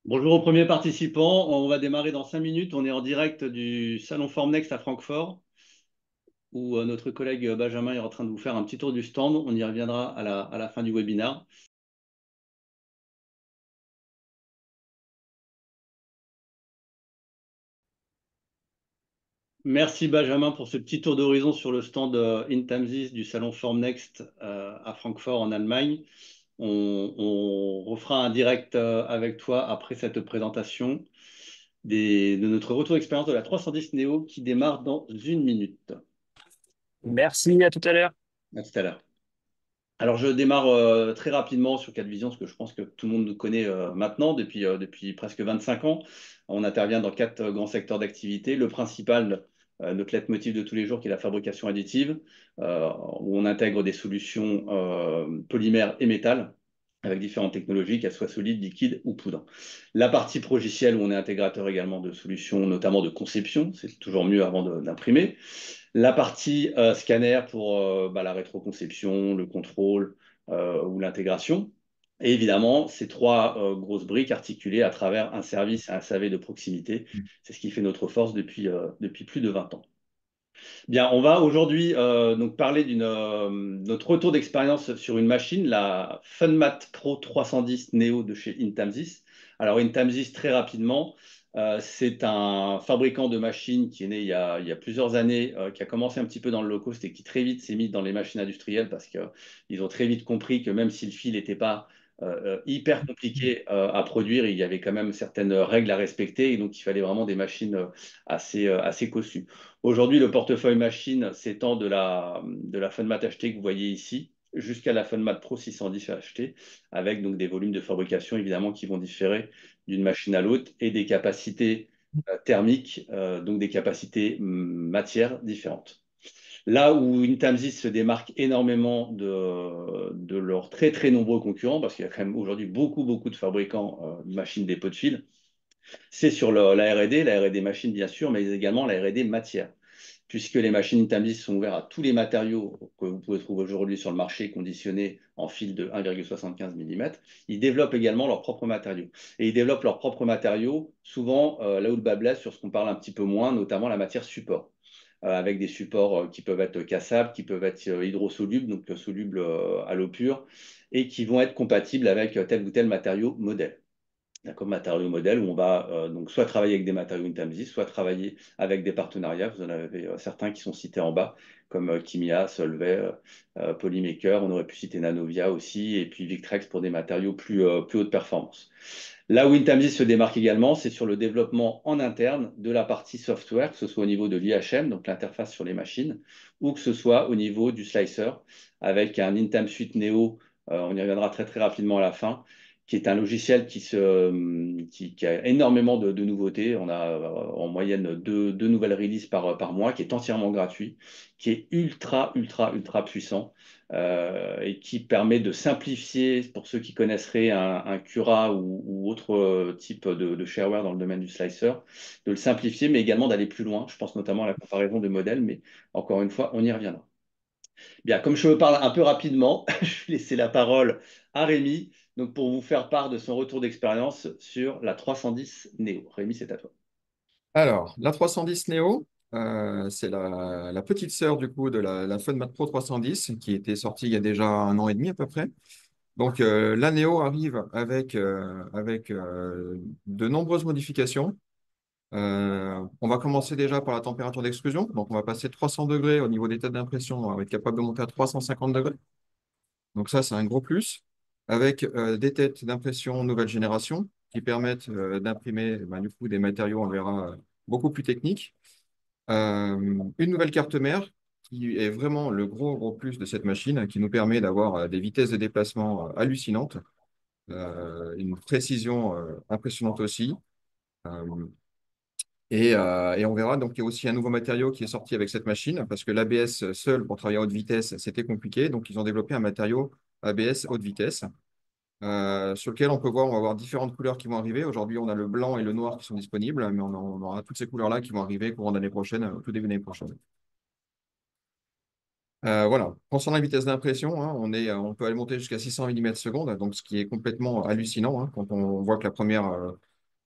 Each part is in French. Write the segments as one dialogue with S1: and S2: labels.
S1: Bonjour aux premiers participants. On va démarrer dans 5 minutes. On est en direct du salon Formnext à Francfort, où notre collègue Benjamin est en train de vous faire un petit tour du stand. On y reviendra à la fin du webinaire. Merci Benjamin pour ce petit tour d'horizon sur le stand Intamsys du salon Formnext à Francfort en Allemagne. On refera un direct avec toi après cette présentation de notre retour d'expérience de la 310 Neo qui démarre dans 1 minute.
S2: Merci, à tout à l'heure.
S1: À tout à l'heure. Alors, je démarre très rapidement sur CADVision, parce que je pense que tout le monde nous connaît maintenant, depuis presque 25 ans. On intervient dans 4 grands secteurs d'activité. Le principal, notre leitmotiv de tous les jours, qui est la fabrication additive, où on intègre des solutions polymères et métal, avec différentes technologies, qu'elles soient solides, liquides ou poudre. La partie progicielle, où on est intégrateur également de solutions, notamment de conception, c'est toujours mieux avant d'imprimer. La partie scanner pour la rétroconception, le contrôle ou l'intégration. Et évidemment, ces 3 grosses briques articulées à travers un service et un SAV de proximité. C'est ce qui fait notre force depuis plus de 20 ans. Bien, on va aujourd'hui donc parler notre retour d'expérience sur une machine, la Funmat Pro 310 Neo de chez Intamsys. Alors Intamsys, très rapidement, c'est un fabricant de machines qui est né il y a plusieurs années, qui a commencé un petit peu dans le low cost et qui très vite s'est mis dans les machines industrielles parce qu'ils ont très vite compris que même si le fil n'était pas hyper compliqué à produire, il y avait quand même certaines règles à respecter et donc il fallait vraiment des machines assez cossues. Aujourd'hui, le portefeuille machine s'étend de la Funmat HT que vous voyez ici jusqu'à la Funmat Pro 610 HT, avec donc des volumes de fabrication évidemment qui vont différer d'une machine à l'autre et des capacités thermiques, donc des capacités matières différentes. Là où Intamsys se démarque énormément de leurs très très nombreux concurrents, parce qu'il y a quand même aujourd'hui beaucoup de fabricants de machines dépôt de fil, c'est sur la R&D, la R&D machine bien sûr, mais également la R&D matière, puisque les machines Intamsys sont ouvertes à tous les matériaux que vous pouvez trouver aujourd'hui sur le marché conditionnés en fil de 1,75 mm. Ils développent également leurs propres matériaux. Et ils développent leurs propres matériaux, souvent là où le bas blesse, sur ce qu'on parle un petit peu moins, notamment la matière support. Avec des supports qui peuvent être cassables, qui peuvent être hydrosolubles, donc solubles à l'eau pure, et qui vont être compatibles avec tel ou tel matériau modèle. D'accord, matériaux modèles où on va donc soit travailler avec des matériaux Intamsys, soit travailler avec des partenariats. Vous en avez certains qui sont cités en bas, comme Kimia, Solvay, Polymaker. On aurait pu citer Nanovia aussi, et puis Victrex pour des matériaux plus haute performance. Là où Intamsys se démarque également, c'est sur le développement en interne de la partie software, que ce soit au niveau de l'IHM, donc l'interface sur les machines, ou que ce soit au niveau du slicer, avec un Intam Suite Neo, on y reviendra très très rapidement à la fin, qui est un logiciel qui a énormément de nouveautés. On a en moyenne deux nouvelles releases par mois, qui est entièrement gratuit, qui est ultra puissant et qui permet de simplifier, pour ceux qui connaisseraient un Cura ou autre type de shareware dans le domaine du slicer, de le simplifier, mais également d'aller plus loin. Je pense notamment à la comparaison de modèles, mais encore une fois, on y reviendra. Bien, comme je me parle un peu rapidement, je vais laisser la parole à Rémi, donc pour vous faire part de son retour d'expérience sur la 310 Neo. Rémi, c'est à toi.
S2: Alors, la 310 Neo, c'est la petite sœur du coup de la Funmat Pro 310 qui était sortie il y a déjà 1 an et demi à peu près. Donc, la Neo arrive avec de nombreuses modifications. On va commencer déjà par la température d'extrusion. Donc, on va passer 300 degrés au niveau des têtes d'impression. On va être capable de monter à 350 degrés. Donc, ça, c'est un gros plus. Avec des têtes d'impression nouvelle génération qui permettent d'imprimer du coup, des matériaux, on verra, beaucoup plus techniques. Une nouvelle carte mère qui est vraiment le gros plus de cette machine, qui nous permet d'avoir des vitesses de déplacement hallucinantes, une précision impressionnante aussi. Euh, et on verra, donc il y a aussi un nouveau matériau qui est sorti avec cette machine, parce que l'ABS seul pour travailler à haute vitesse, c'était compliqué. Donc ils ont développé un matériau ABS haute vitesse, sur lequel on peut voir, on va avoir différentes couleurs qui vont arriver. Aujourd'hui, on a le blanc et le noir qui sont disponibles, mais on aura toutes ces couleurs-là qui vont arriver courant d'année prochaine, au tout début d'année prochaine. Voilà. Concernant la vitesse d'impression, hein, on peut aller monter jusqu'à 600 mm secondes, donc ce qui est complètement hallucinant, hein, quand on voit que la première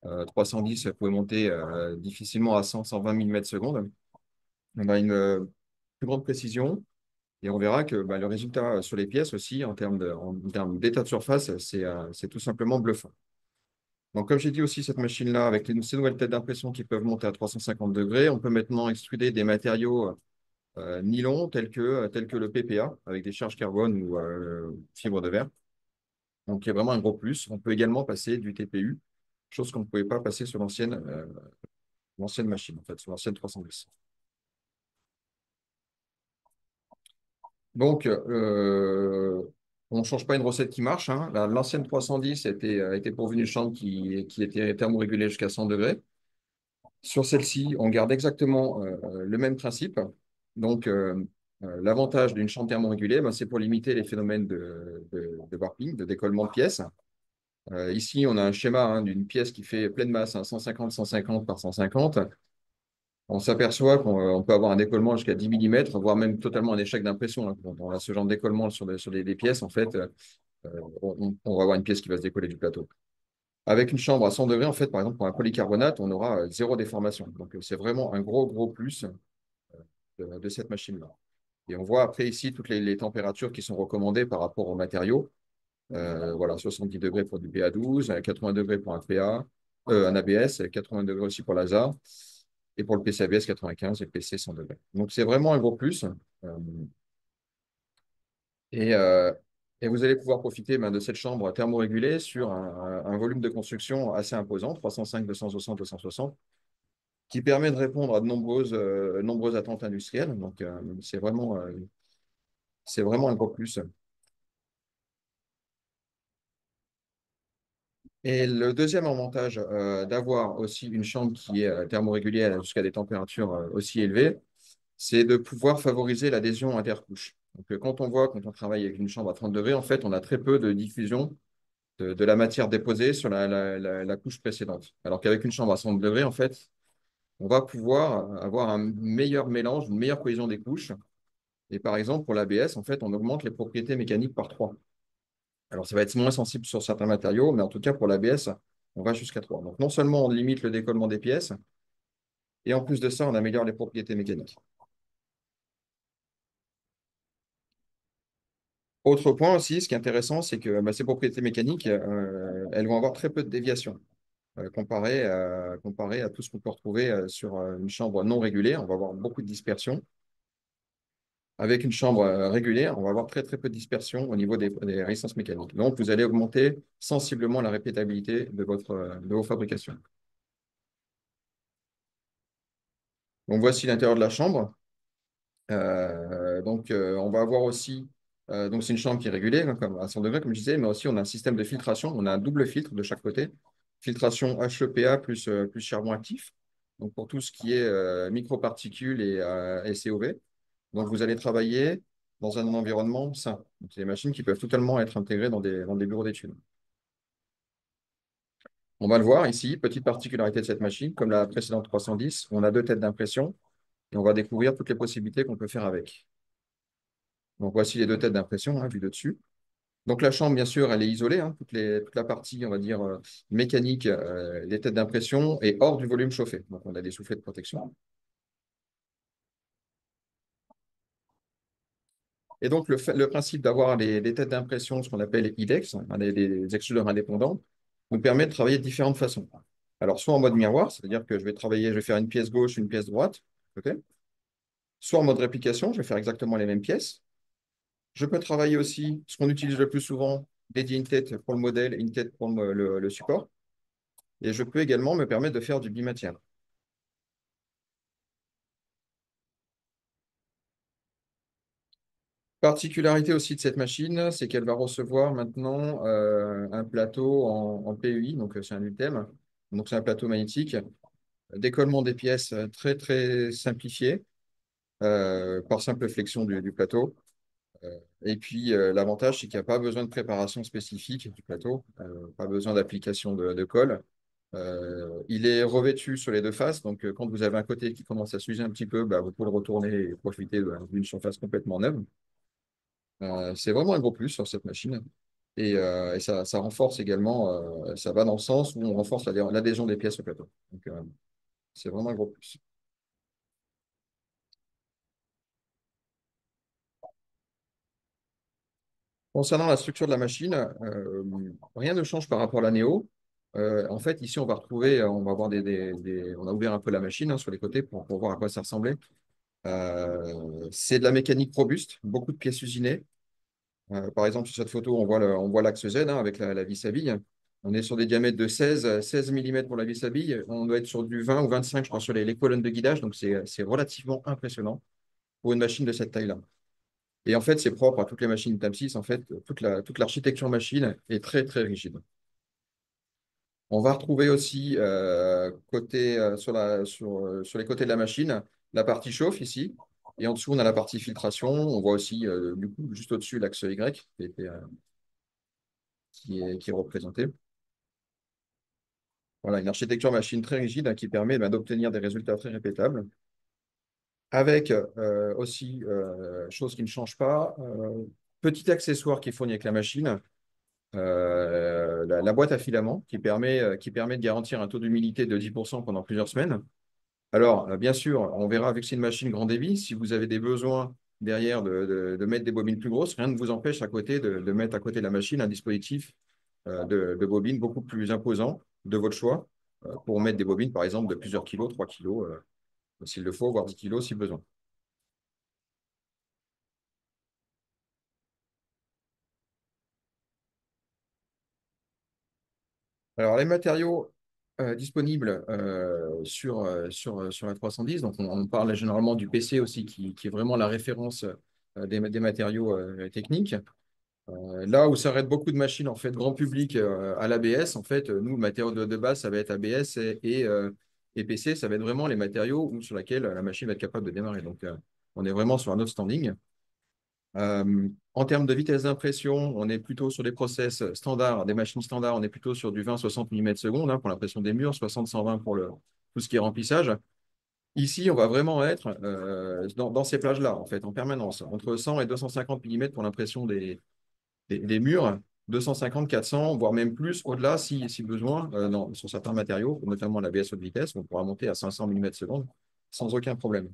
S2: 310, ça pouvait monter difficilement à 100, 120 mm secondes. On a une plus grande précision et on verra que bah, le résultat sur les pièces aussi, en termes d'état de surface, c'est tout simplement bluffant. Donc, comme j'ai dit aussi, cette machine-là, avec ces nouvelles têtes d'impression qui peuvent monter à 350 degrés, on peut maintenant extruder des matériaux nylon tels que le PPA, avec des charges carbone ou fibre de verre. Donc, il y a vraiment un gros plus. On peut également passer du TPU, chose qu'on ne pouvait pas passer sur l'ancienne machine, en fait, sur l'ancienne 310. Donc, on ne change pas une recette qui marche, hein. L'ancienne 310 était pourvue d'une chambre qui était thermorégulée jusqu'à 100 degrés. Sur celle-ci, on garde exactement le même principe. Donc, l'avantage d'une chambre thermorégulée, ben, c'est pour limiter les phénomènes de warping, de décollement de pièces. Ici, on a un schéma hein, d'une pièce qui fait pleine masse, hein, 150, 150 par 150. On s'aperçoit qu'on peut avoir un décollement jusqu'à 10 mm, voire même totalement un échec d'impression, hein. Quand on a ce genre de décollement sur des pièces, en fait, on va avoir une pièce qui va se décoller du plateau. Avec une chambre à 100 degrés, en fait, par exemple, pour un polycarbonate, on aura zéro déformation. Donc, c'est vraiment un gros plus de cette machine-là. Et on voit après ici toutes les températures qui sont recommandées par rapport aux matériaux. Voilà, 70 degrés pour du PA12, 80 degrés pour un ABS, 80 degrés aussi pour l'ASA, et pour le PCABS 95 et le PC 100 degrés. Donc, c'est vraiment un gros plus. Et, euh, et vous allez pouvoir profiter ben, de cette chambre thermorégulée sur un volume de construction assez imposant, 305, 260, 260, qui permet de répondre à de nombreuses attentes industrielles. Donc, c'est vraiment un gros plus. Et le deuxième avantage d'avoir aussi une chambre qui est thermorégulière jusqu'à des températures aussi élevées, c'est de pouvoir favoriser l'adhésion intercouche. Donc, quand on travaille avec une chambre à 30 degrés, en fait, on a très peu de diffusion de la matière déposée sur la couche précédente. Alors qu'avec une chambre à 100 degrés, en fait, on va pouvoir avoir un meilleur mélange, une meilleure cohésion des couches. Et par exemple, pour l'ABS, en fait, on augmente les propriétés mécaniques par 3. Alors, ça va être moins sensible sur certains matériaux, mais en tout cas, pour l'ABS, on va jusqu'à 3. Donc, non seulement on limite le décollement des pièces, et en plus de ça, on améliore les propriétés mécaniques. Autre point aussi, ce qui est intéressant, c'est que bah, ces propriétés mécaniques, elles vont avoir très peu de déviation comparé à tout ce qu'on peut retrouver sur une chambre non régulée. On va avoir beaucoup de dispersion. Avec une chambre régulière, on va avoir très peu de dispersion au niveau des résistances mécaniques. Donc, vous allez augmenter sensiblement la répétabilité de vos fabrications. Donc, voici l'intérieur de la chambre. On va avoir aussi, donc c'est une chambre qui est régulée hein, comme, à 100 degrés, comme je disais, mais aussi on a un système de filtration. On a un double filtre de chaque côté. Filtration HEPA plus charbon actif. Donc, pour tout ce qui est microparticules et COV. Donc, vous allez travailler dans un environnement sain. Donc, c'est des machines qui peuvent totalement être intégrées dans des bureaux d'études. On va le voir ici, petite particularité de cette machine, comme la précédente 310, on a deux têtes d'impression et on va découvrir toutes les possibilités qu'on peut faire avec. Donc, voici les deux têtes d'impression, hein, vues de dessus. Donc, la chambre, bien sûr, elle est isolée, hein, toute la partie, on va dire, mécanique, les têtes d'impression est hors du volume chauffé. Donc, on a des soufflets de protection. Et donc, le principe d'avoir des têtes d'impression, ce qu'on appelle IDEX, hein, des extrudeurs indépendants, nous permet de travailler de différentes façons. Alors, soit en mode miroir, c'est-à-dire que je vais faire une pièce gauche, une pièce droite, ok. Soit en mode réplication, je vais faire exactement les mêmes pièces. Je peux travailler aussi, ce qu'on utilise le plus souvent, dédier une tête pour le modèle et une tête pour le support. Et je peux également me permettre de faire du bimatière. Particularité aussi de cette machine, c'est qu'elle va recevoir maintenant un plateau en PEI, donc c'est un UTEM, donc c'est un plateau magnétique, décollement des pièces très simplifié par simple flexion du plateau. Et puis l'avantage, c'est qu'il n'y a pas besoin de préparation spécifique du plateau, pas besoin d'application de colle. Il est revêtu sur les deux faces, donc quand vous avez un côté qui commence à s'user un petit peu, bah, vous pouvez le retourner et profiter d'une surface complètement neuve. C'est vraiment un gros plus sur cette machine. Et ça renforce également, ça va dans le sens où on renforce l'adhésion des pièces au plateau. Donc, c'est vraiment un gros plus. Concernant la structure de la machine, rien ne change par rapport à la Néo. En fait, ici, on va retrouver, on va avoir on a ouvert un peu la machine hein, sur les côtés pour voir à quoi ça ressemblait. C'est de la mécanique robuste, beaucoup de pièces usinées. Par exemple, sur cette photo, on voit l'axe Z hein, avec la vis à billes. On est sur des diamètres de 16 mm pour la vis à billes. On doit être sur du 20 ou 25, je crois, sur les colonnes de guidage. Donc, c'est relativement impressionnant pour une machine de cette taille-là. Et en fait, c'est propre à toutes les machines TAM6. En fait, toute l'architecture machine est très, très rigide. On va retrouver aussi, sur les côtés de la machine, la partie chauffe ici. Et en dessous, on a la partie filtration. On voit aussi, du coup, juste au-dessus, l'axe Y qui est représenté. Voilà, une architecture machine très rigide hein, qui permet d'obtenir des résultats très répétables. Avec aussi, chose qui ne change pas, petit accessoire qui est fourni avec la machine, la boîte à filament qui permet de garantir un taux d'humidité de 10% pendant plusieurs semaines. Alors, bien sûr, on verra avec une machine grand débit, si vous avez des besoins derrière de mettre des bobines plus grosses, rien ne vous empêche à côté de mettre à côté de la machine un dispositif de bobines beaucoup plus imposant de votre choix pour mettre des bobines, par exemple, de plusieurs kilos, 3 kilos, s'il le faut, voire 10 kilos si besoin. Alors, les matériaux disponibles sur la 310, donc on parle généralement du PC aussi, qui est vraiment la référence des matériaux techniques. Là où s'arrêtent beaucoup de machines en fait grand public à l'ABS, en fait, nous, le matériau de base, ça va être ABS et PC, ça va être vraiment les matériaux sur lesquels la machine va être capable de démarrer. Donc, on est vraiment sur un autre standing. En termes de vitesse d'impression, on est plutôt sur des process standards, des machines standards, on est plutôt sur du 20-60 mm/s hein, pour l'impression des murs, 60-120 pour tout ce qui est remplissage. Ici, on va vraiment être dans ces plages-là, en fait, en permanence, entre 100 et 250 mm pour l'impression des murs, 250, 400, voire même plus, au-delà si besoin, sur certains matériaux, notamment l'ABS haute vitesse, on pourra monter à 500 mm/s sans aucun problème.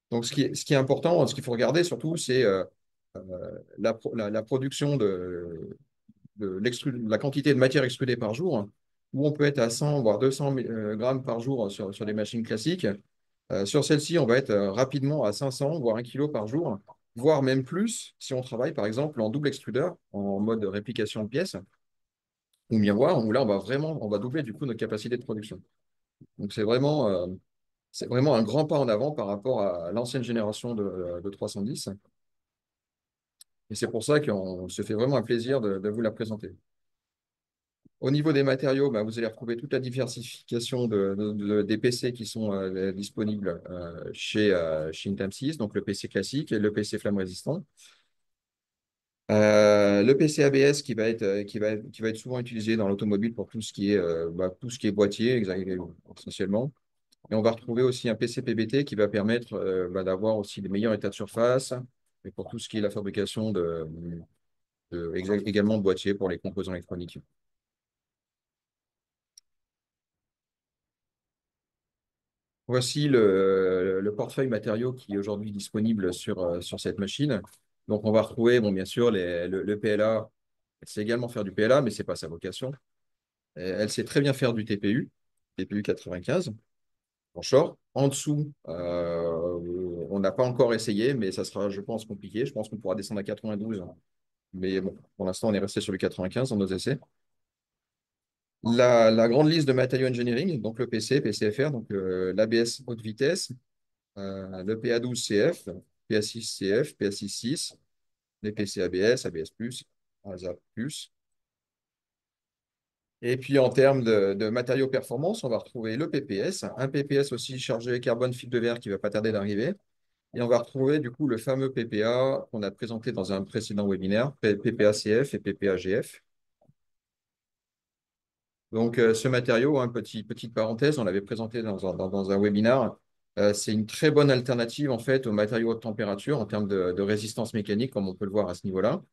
S2: Donc, ce qui est important, ce qu'il faut regarder surtout, c'est la production la quantité de matière extrudée par jour, où on peut être à 100, voire 200 grammes par jour sur des machines classiques. Sur celle-ci, on va être rapidement à 500, voire 1 kg par jour, voire même plus si on travaille par exemple en double extrudeur, en mode réplication de pièces, ou miroir, où là, on va doubler du coup notre capacité de production. Donc c'est vraiment un grand pas en avant par rapport à l'ancienne génération de 310. Et c'est pour ça qu'on se fait vraiment un plaisir de vous la présenter. Au niveau des matériaux, vous allez retrouver toute la diversification des PC qui sont disponibles chez Intam 6, donc le PC classique et le PC flamme résistant. Le PC ABS qui va être souvent utilisé dans l'automobile pour tout ce qui est boîtier, essentiellement. Et on va retrouver aussi un PC PBT qui va permettre d'avoir aussi des meilleurs états de surface et pour tout ce qui est la fabrication également de boîtiers pour les composants électroniques. Voici le portefeuille matériaux qui est aujourd'hui disponible sur cette machine. Donc, on va retrouver, bon, bien sûr, le PLA. Elle sait également faire du PLA, mais ce n'est pas sa vocation. Elle sait très bien faire du TPU 95 en short. En dessous, on n'a pas encore essayé, mais ça sera, je pense, compliqué. Je pense qu'on pourra descendre à 92. Mais bon, pour l'instant, on est resté sur le 95 dans nos essais. La grande liste de matériaux engineering, donc le PC, PCFR, donc l'ABS haute vitesse, le PA12CF, PA6CF, PA66, les PC ABS, ABS+, ASA+. Et puis en termes de matériaux performance, on va retrouver le PPS, un PPS aussi chargé carbone fibre de verre qui ne va pas tarder d'arriver. Et on va retrouver du coup le fameux PPA qu'on a présenté dans un précédent webinaire, PPA-CF et PPA-GF. Donc ce matériau, petite parenthèse, on l'avait présenté dans un webinaire, c'est une très bonne alternative en fait aux matériaux haute température en termes de résistance mécanique, comme on peut le voir à ce niveau-là.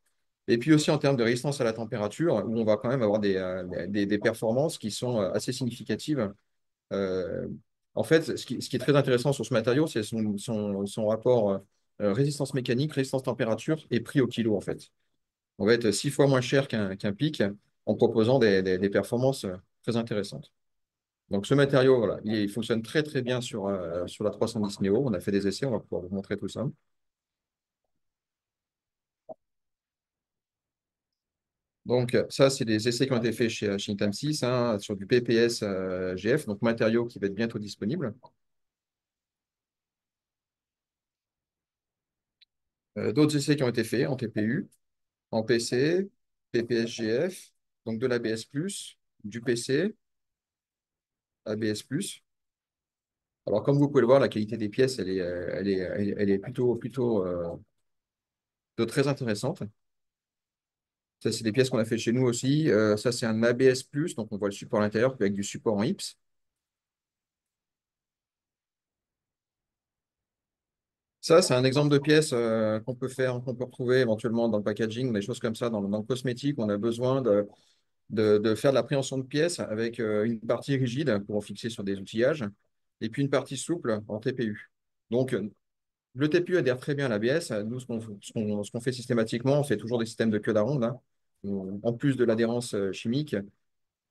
S2: Et puis aussi en termes de résistance à la température, où on va quand même avoir des performances qui sont assez significatives. Euh, En fait, ce qui est très intéressant sur ce matériau, c'est son rapport résistance mécanique, résistance température et prix au kilo, en fait. On va être 6 fois moins cher qu'un PIC en proposant des performances très intéressantes. Donc ce matériau, voilà, il fonctionne très très bien sur la 310 Neo. On a fait des essais, on va pouvoir vous montrer tout ça. Donc ça, c'est des essais qui ont été faits chez Intam6 hein, sur du PPS GF, donc matériau qui va être bientôt disponible. D'autres essais qui ont été faits en TPU, en PC, PPS-GF, donc de l'ABS+, du PC, ABS+. Alors, comme vous pouvez le voir, la qualité des pièces, elle est plutôt très intéressante. Ça, c'est des pièces qu'on a fait chez nous aussi. Ça, c'est un ABS+, donc on voit le support à l'intérieur avec du support en IPS. Ça, c'est un exemple de pièce qu'on peut retrouver éventuellement dans le packaging, des choses comme ça, dans le cosmétique. On a besoin de faire de l'appréhension de pièces avec une partie rigide pour en fixer sur des outillages et puis une partie souple en TPU. Donc, le TPU adhère très bien à l'ABS. Nous, ce qu'on fait systématiquement, on fait toujours des systèmes de queue d'aronde, hein. En plus de l'adhérence chimique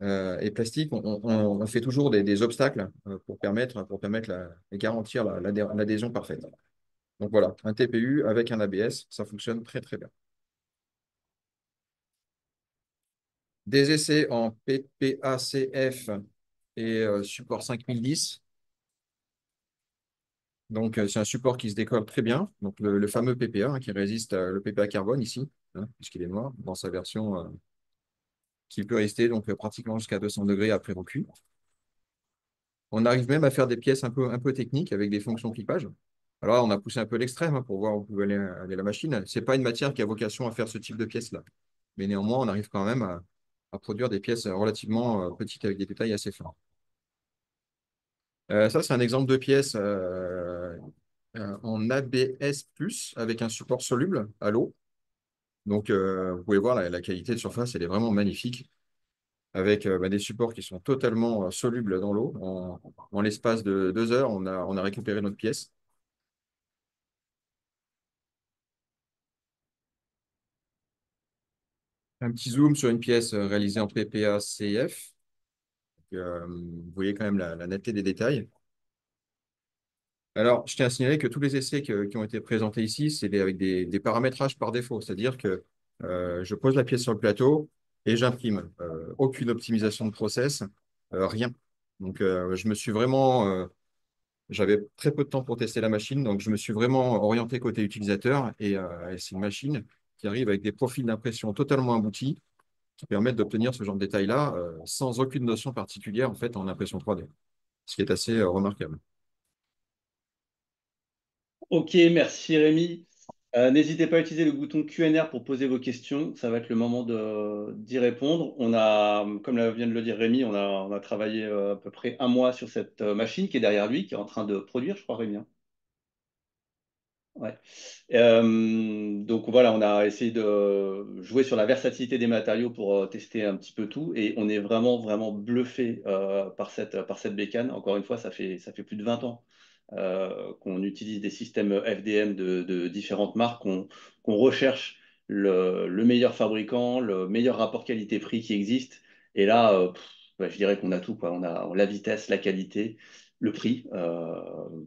S2: et plastique, on fait toujours des obstacles pour permettre et garantir l'adhésion parfaite. Donc voilà, un TPU avec un ABS, ça fonctionne très très bien. Des essais en PPACF et support 5010. Donc, c'est un support qui se décolle très bien. Donc, le fameux PPA hein, qui résiste le PPA carbone ici, hein, puisqu'il est noir, dans sa version qui peut rester donc, pratiquement jusqu'à 200 degrés après recul. On arrive même à faire des pièces un peu techniques avec des fonctions clipage. Alors là, on a poussé un peu l'extrême hein, pour voir où pouvait aller la machine. Ce n'est pas une matière qui a vocation à faire ce type de pièces-là. Mais néanmoins, on arrive quand même à produire des pièces relativement petites avec des détails assez fins. Ça, c'est un exemple de pièce en ABS+, avec un support soluble à l'eau. Donc, vous pouvez voir la qualité de surface, elle est vraiment magnifique, avec des supports qui sont totalement solubles dans l'eau. En l'espace de 2 heures, on a récupéré notre pièce. Un petit zoom sur une pièce réalisée en PPA-CF. Vous voyez quand même la netteté des détails. Alors, je tiens à signaler que tous les essais qui ont été présentés ici, c'est avec des paramétrages par défaut. C'est-à-dire que je pose la pièce sur le plateau et j'imprime. Aucune optimisation de process, rien. Donc, j'avais très peu de temps pour tester la machine, donc je me suis vraiment orienté côté utilisateur et c'est une machine qui arrive avec des profils d'impression totalement aboutis qui permettent d'obtenir ce genre de détails-là sans aucune notion particulière en fait en impression 3D, ce qui est assez remarquable.
S1: Ok, merci Rémi. N'hésitez pas à utiliser le bouton Q&R pour poser vos questions. Ça va être le moment d'y répondre. Comme vient de le dire Rémi, on a travaillé à peu près un mois sur cette machine qui est derrière lui, qui est en train de produire, je crois, Rémi, hein. Ouais. Donc voilà, on a essayé de jouer sur la versatilité des matériaux pour tester un petit peu tout et on est vraiment, vraiment bluffé par cette bécane. Encore une fois, ça fait plus de 20 ans qu'on utilise des systèmes FDM de différentes marques, qu'on recherche le meilleur fabricant, le meilleur rapport qualité-prix qui existe. Et là, ouais, je dirais qu'on a tout, quoi. On a la vitesse, la qualité, le prix,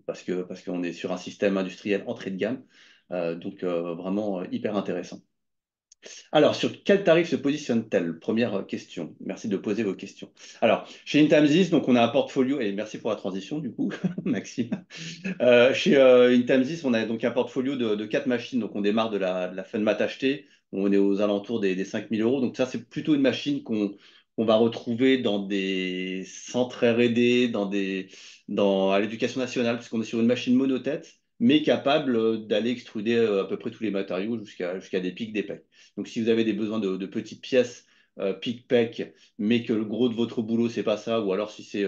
S1: parce qu'on est sur un système industriel entrée de gamme, donc vraiment hyper intéressant. Alors, sur quel tarif se positionne-t-elle? Première question. Merci de poser vos questions. Alors, chez Intamsys, donc on a un portfolio, et merci pour la transition du coup, Maxime. Chez Intamsys, on a donc un portfolio de 4 machines. Donc, on démarre de la Funmat achetée. On est aux alentours des 5 000 euros. Donc, ça, c'est plutôt une machine qu'on va retrouver dans des centres R&D, à l'éducation nationale, puisqu'on est sur une machine monotête, mais capable d'aller extruder à peu près tous les matériaux jusqu'à des pics d'épais. Donc, si vous avez des besoins de petites pièces pic-pec, mais que le gros de votre boulot, c'est pas ça, ou alors si c'est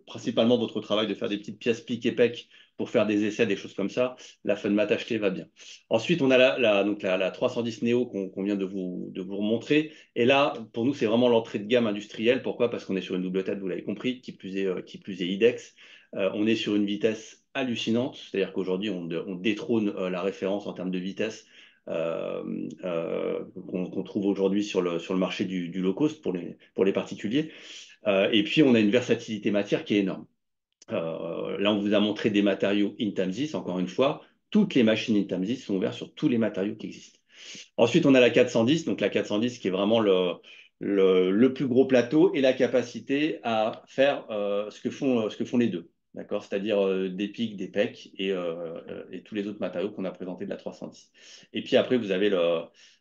S1: principalement votre travail de faire des petites pièces pic et pec pour faire des essais, des choses comme ça, la Funmat HT va bien. Ensuite, on a donc la 310 Neo qu'on vient de vous remontrer. Et là, pour nous, c'est vraiment l'entrée de gamme industrielle. Pourquoi? Parce qu'on est sur une double tête, vous l'avez compris, qui plus est IDEX. On est sur une vitesse hallucinante, c'est-à-dire qu'aujourd'hui, on détrône la référence en termes de vitesse euh, qu'on trouve aujourd'hui sur le marché du low cost pour les particuliers. Et puis, on a une versatilité matière qui est énorme. Là, on vous a montré des matériaux Intamsys, encore une fois. Toutes les machines Intamsys sont ouvertes sur tous les matériaux qui existent. Ensuite, on a la 410, donc la 410 qui est vraiment le plus gros plateau et la capacité à faire ce que font les deux. D'accord? C'est-à-dire des pics, des pecs et tous les autres matériaux qu'on a présentés de la 310. Et puis après, vous avez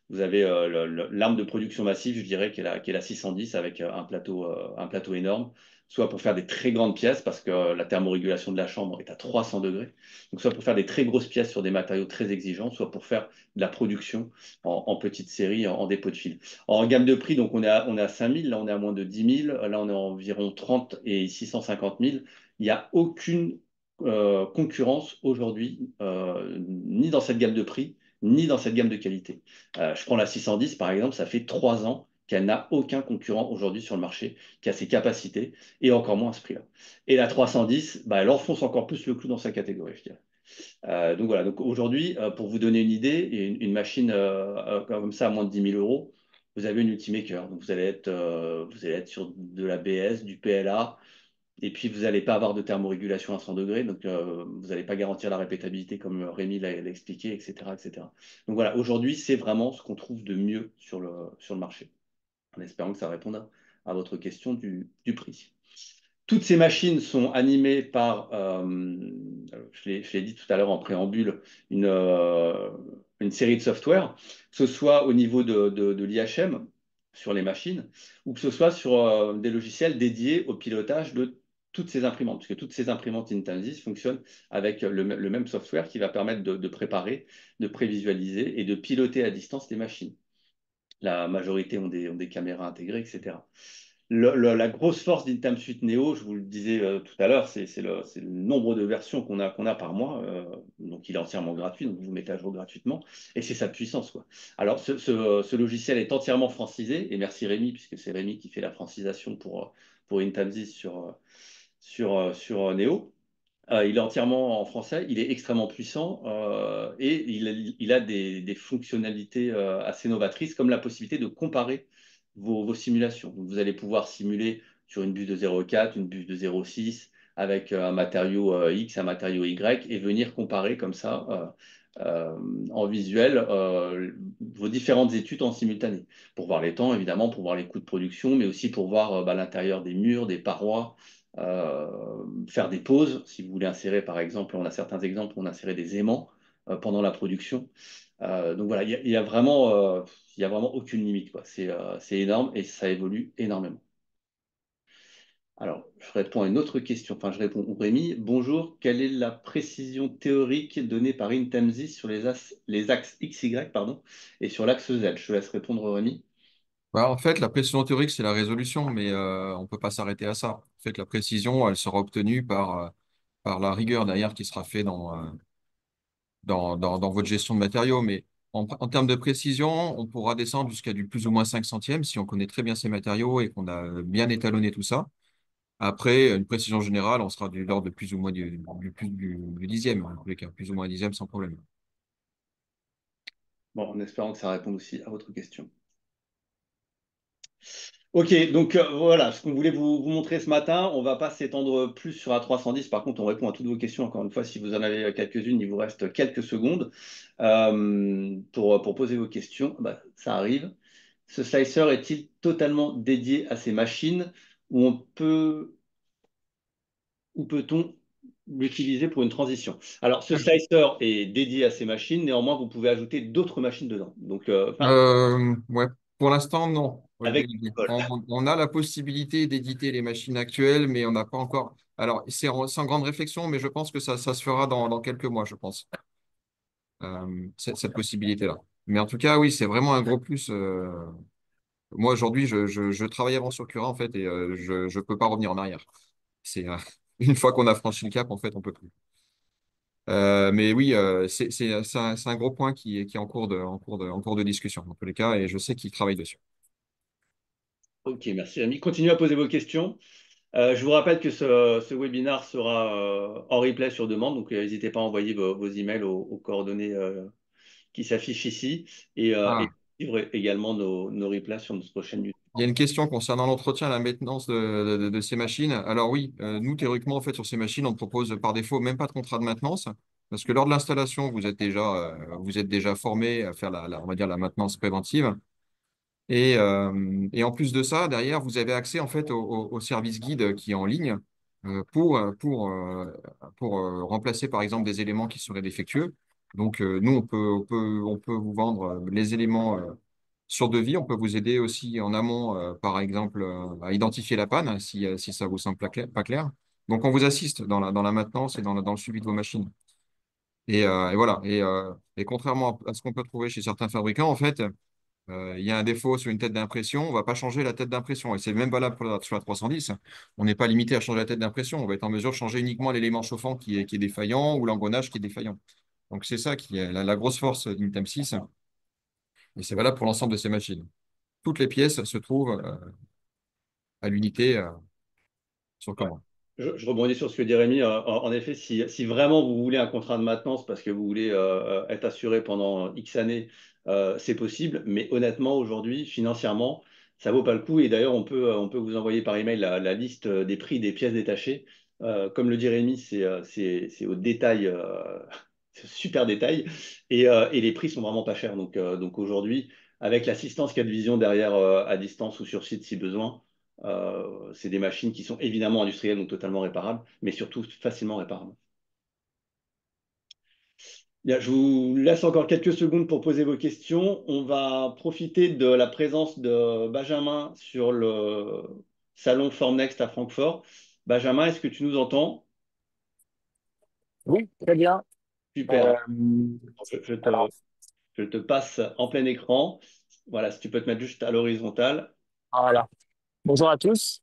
S1: l'arme de production massive, je dirais, qui est la 610 avec un plateau énorme, soit pour faire des très grandes pièces, parce que la thermorégulation de la chambre est à 300 degrés, donc soit pour faire des très grosses pièces sur des matériaux très exigeants, soit pour faire de la production en petite série, en dépôt de fil. En gamme de prix, donc on est à 5 000, là on est à moins de 10 000, là on est à environ 30 et 650 000. Il n'y a aucune concurrence aujourd'hui, ni dans cette gamme de prix, ni dans cette gamme de qualité. Je prends la 610 par exemple, ça fait 3 ans qu'elle n'a aucun concurrent aujourd'hui sur le marché qui a ses capacités et encore moins à ce prix-là. Et la 310, bah, elle enfonce encore plus le clou dans sa catégorie, je dirais. Donc voilà, donc aujourd'hui, pour vous donner une idée, une machine comme ça à moins de 10 000 euros, vous avez une Ultimaker. Donc vous allez être sur de la BS, du PLA, et puis vous n'allez pas avoir de thermorégulation à 100 degrés, donc vous n'allez pas garantir la répétabilité comme Rémi l'a expliqué, etc., etc. Donc voilà, aujourd'hui, c'est vraiment ce qu'on trouve de mieux sur le marché, en espérant que ça réponde à votre question du prix. Toutes ces machines sont animées par, je l'ai dit tout à l'heure en préambule, une série de software, que ce soit au niveau de l'IHM sur les machines, ou que ce soit sur des logiciels dédiés au pilotage de toutes ces imprimantes, puisque toutes ces imprimantes Intellisys fonctionnent avec le même software qui va permettre de préparer, de prévisualiser et de piloter à distance les machines. La majorité ont des caméras intégrées, etc. La grosse force d'Intam Suite Neo, je vous le disais tout à l'heure, c'est le nombre de versions qu'on a par mois. Donc, il est entièrement gratuit, donc vous le mettez à jour gratuitement. Et c'est sa puissance, quoi. Alors, ce logiciel est entièrement francisé, et merci Rémi, puisque c'est Rémi qui fait la francisation pour Intamsys sur Neo. Il est entièrement en français, il est extrêmement puissant et il a des fonctionnalités assez novatrices, comme la possibilité de comparer vos simulations. Donc, vous allez pouvoir simuler sur une buse de 0,4, une buse de 0,6, avec un matériau X, un matériau Y, et venir comparer comme ça en visuel vos différentes études en simultané, pour voir les temps, évidemment, pour voir les coûts de production, mais aussi pour voir l'intérieur des murs, des parois, faire des pauses, si vous voulez insérer par exemple, on a certains exemples, on a inséré des aimants pendant la production. Donc voilà, il y a vraiment aucune limite, quoi. C'est énorme et ça évolue énormément. Alors, je réponds à une autre question. Enfin, je réponds au Rémi. Bonjour, quelle est la précision théorique donnée par Intamsys sur les axes X, Y, pardon, et sur l'axe Z? Je te laisse répondre, Rémi.
S2: Bah, en fait, la précision théorique, c'est la résolution, mais on ne peut pas s'arrêter à ça. En fait, la précision, elle sera obtenue par la rigueur derrière qui sera fait dans votre gestion de matériaux. Mais en termes de précision, on pourra descendre jusqu'à du plus ou moins 5 centièmes si on connaît très bien ces matériaux et qu'on a bien étalonné tout ça. Après, une précision générale, on sera de l'ordre de plus ou moins du dixième, en tous les cas, plus ou moins un dixième sans problème.
S1: Bon, en espérant que ça réponde aussi à votre question. Ok, donc voilà ce qu'on voulait vous montrer ce matin. On ne va pas s'étendre plus sur la 310. Par contre, on répond à toutes vos questions. Encore une fois, si vous en avez quelques-unes, il vous reste quelques secondes pour poser vos questions. Bah, ça arrive. Ce slicer est-il totalement dédié à ces machines ou ou peut-on l'utiliser pour une transition? Alors, ce slicer est dédié à ces machines. Néanmoins, vous pouvez ajouter d'autres machines dedans. Donc, enfin,
S2: Ouais, pour l'instant, non. Ouais,
S1: avec
S2: on a la possibilité d'éditer les machines actuelles, mais on n'a pas encore. Alors, c'est en grande réflexion, mais je pense que ça se fera dans quelques mois, je pense, cette possibilité-là. Mais en tout cas, oui, c'est vraiment un gros plus. Moi, aujourd'hui, je travaille avant sur Cura, en fait, et je ne peux pas revenir en arrière. C'est une fois qu'on a franchi le cap, en fait, on peut plus. Mais oui, c'est un gros point qui est en cours de discussion, dans tous les cas, et je sais qu'ils travaillent dessus.
S1: Ok, merci Ami. Continuez à poser vos questions. Je vous rappelle que ce webinaire sera en replay sur demande, donc n'hésitez pas à envoyer vos emails aux coordonnées qui s'affichent ici et
S2: Ah,
S1: suivre également nos replays sur notre prochaine news.
S2: il y a une question concernant l'entretien et la maintenance de ces machines. Alors oui, nous, théoriquement, en fait, sur ces machines, on propose par défaut même pas de contrat de maintenance, parce que lors de l'installation, vous êtes déjà formé à faire on va dire, la maintenance préventive. Et en plus de ça, derrière, vous avez accès en fait au service guide qui est en ligne pour remplacer par exemple des éléments qui seraient défectueux. Donc nous, on peut vous vendre les éléments sur devis. On peut vous aider aussi en amont, par exemple, à identifier la panne si ça vous semble pas clair. Donc on vous assiste dans la maintenance et dans le suivi de vos machines. Et voilà. Et contrairement à ce qu'on peut trouver chez certains fabricants, en fait, il y a un défaut sur une tête d'impression, on ne va pas changer la tête d'impression. Et c'est même valable sur la 310. On n'est pas limité à changer la tête d'impression. On va être en mesure de changer uniquement l'élément chauffant qui est défaillant ou l'engrenage qui est défaillant. Donc c'est ça qui est la grosse force d'Intem 6. Et c'est valable pour l'ensemble de ces machines. Toutes les pièces se trouvent à l'unité sur
S1: Ouais.
S2: commande.
S1: Je rebondis sur ce que dit Rémi. En effet, si vraiment vous voulez un contrat de maintenance parce que vous voulez être assuré pendant X années, c'est possible. Mais honnêtement, aujourd'hui, financièrement, ça vaut pas le coup. Et d'ailleurs, on peut vous envoyer par email la liste des prix des pièces détachées. Comme le dit Rémi, c'est au détail, c'est au super détail. Et les prix sont vraiment pas chers. Donc aujourd'hui, avec l'assistance 4 Vision derrière à distance ou sur site si besoin. C'est des machines qui sont évidemment industrielles, donc totalement réparables, mais surtout facilement réparables. Bien, je vous laisse encore quelques secondes pour poser vos questions. On va profiter de la présence de Benjamin sur le salon Formnext à Francfort. Benjamin, est-ce que tu nous entends?
S3: Oui, très bien.
S1: Super.
S3: Euh,
S1: Je te,
S3: alors,
S1: je te passe en plein écran. Voilà, si tu peux te mettre juste à l'horizontale.
S3: voilà. Bonjour à tous.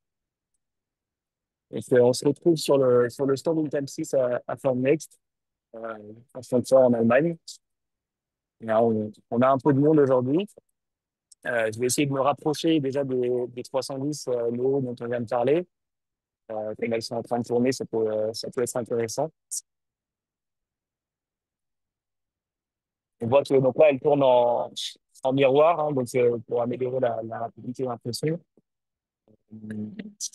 S3: On se retrouve sur le stand Intel 6 à Formnext, à Francfort en Allemagne. Et là, on a un peu de monde aujourd'hui. Je vais essayer de me rapprocher déjà des 310 Léo dont on vient de parler. Comme elles sont en train de tourner, ça peut être intéressant. On voit que donc là, elles tournent en miroir, hein, donc pour améliorer la rapidité d'impression.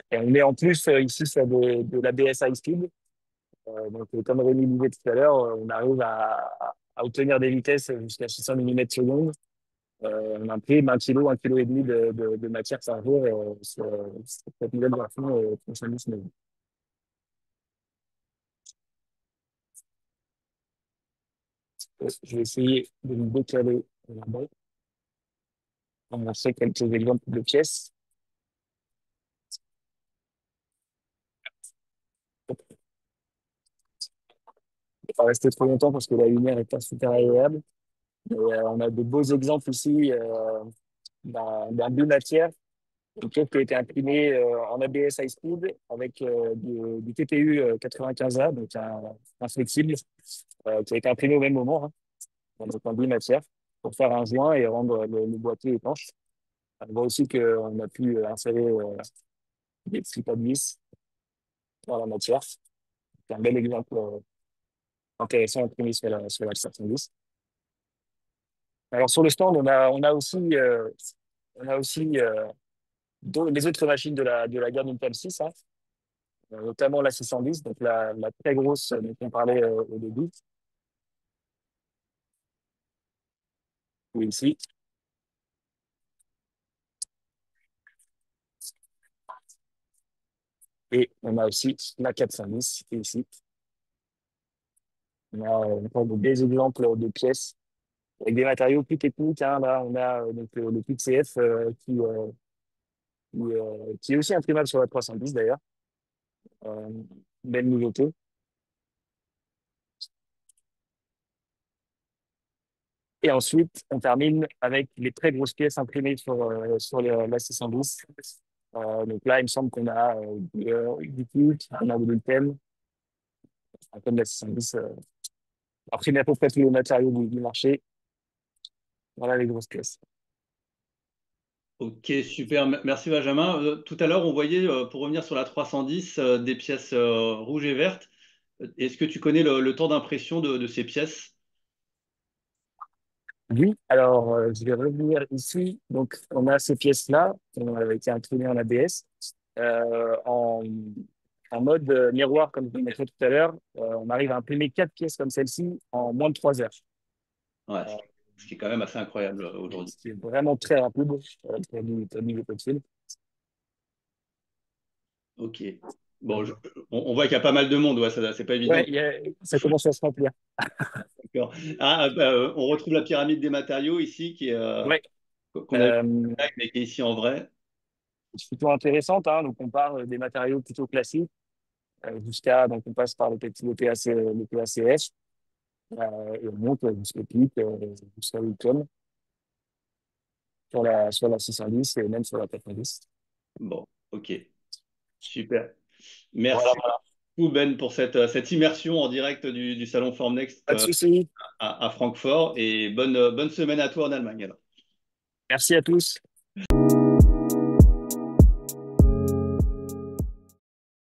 S3: Et on est en plus ici sur de l'ABS high speed. Comme Rémi disait tout à l'heure, on arrive à obtenir des vitesses jusqu'à 600 mm seconde. On imprime 1 kg, 1,5 kg de matière par jour sur cette nouvelle version 310 MB. Je vais essayer de me décaler là-bas. On va faire quelques exemples de pièces. Je ne vais pas rester trop longtemps parce que la lumière est pas super agréable. On a de beaux exemples ici d'un bimatière, une pièce qui a été imprimée en ABS high speed avec du TPU 95A, donc un flexible, qui a été imprimé au même moment, hein, donc en bimatière, pour faire un joint et rendre le boîtier étanche. On voit aussi qu'on a pu insérer des strips à vis dans la matière. C'est un bel exemple intéressant imprimé sur la 710. Alors sur le stand, on a aussi les autres machines de la gamme Intel 6, hein, notamment la 610, donc la très grosse dont on parlait au début, ou ici. Et on a aussi la 410, qui est ici. On a encore des exemples de pièces avec des matériaux plus techniques, hein. Là, on a donc, le PCF qui est aussi imprimable sur la 310 d'ailleurs. Euh, Belle nouveauté. Et ensuite, on termine avec les très grosses pièces imprimées sur la 610. Donc là, il me semble qu'on a du PIC, on a de l'Intel, comme la 610. Imprimer à peu près tous les matériaux du marché. Voilà les grosses pièces.
S1: Ok, super. Merci Benjamin. Tout à l'heure, on voyait, pour revenir sur la 310, des pièces rouges et vertes. Est-ce que tu connais le temps d'impression de ces pièces?
S3: Oui, alors je vais revenir ici. Donc, on a ces pièces-là qui ont été imprimées en ABS en mode miroir, comme je le montrais tout à l'heure. On arrive à imprimer 4 pièces comme celle-ci en moins de 3 heures.
S1: Ouais,
S3: Euh,
S1: ce qui est quand même assez incroyable aujourd'hui.
S3: c'est vraiment très rapide pour du époxy.
S1: Ok. Bon, on voit qu'il y a pas mal de monde. Ouais, ça, c'est pas évident.
S3: Ouais, ça commence à se remplir.
S1: D'accord. Ah, bah, on retrouve la pyramide des matériaux ici,
S3: Ouais,
S1: qu'on a vu,
S3: euh,
S1: mais qui est ici en vrai.
S3: c'est plutôt intéressante, hein. Donc, on parle des matériaux plutôt classiques jusqu'à, donc on passe par le PAC, le PACS et on monte jusqu'au PIC, jusqu'à Wicom sur la 610 et même sur la 410.
S1: Bon, ok. Super.
S3: Voilà,
S1: Merci
S3: voilà.
S1: beaucoup, Ben, pour cette immersion en direct du salon Formnext
S3: Pas de souci.
S1: à Francfort et bonne semaine à toi en Allemagne alors.
S3: Merci à tous.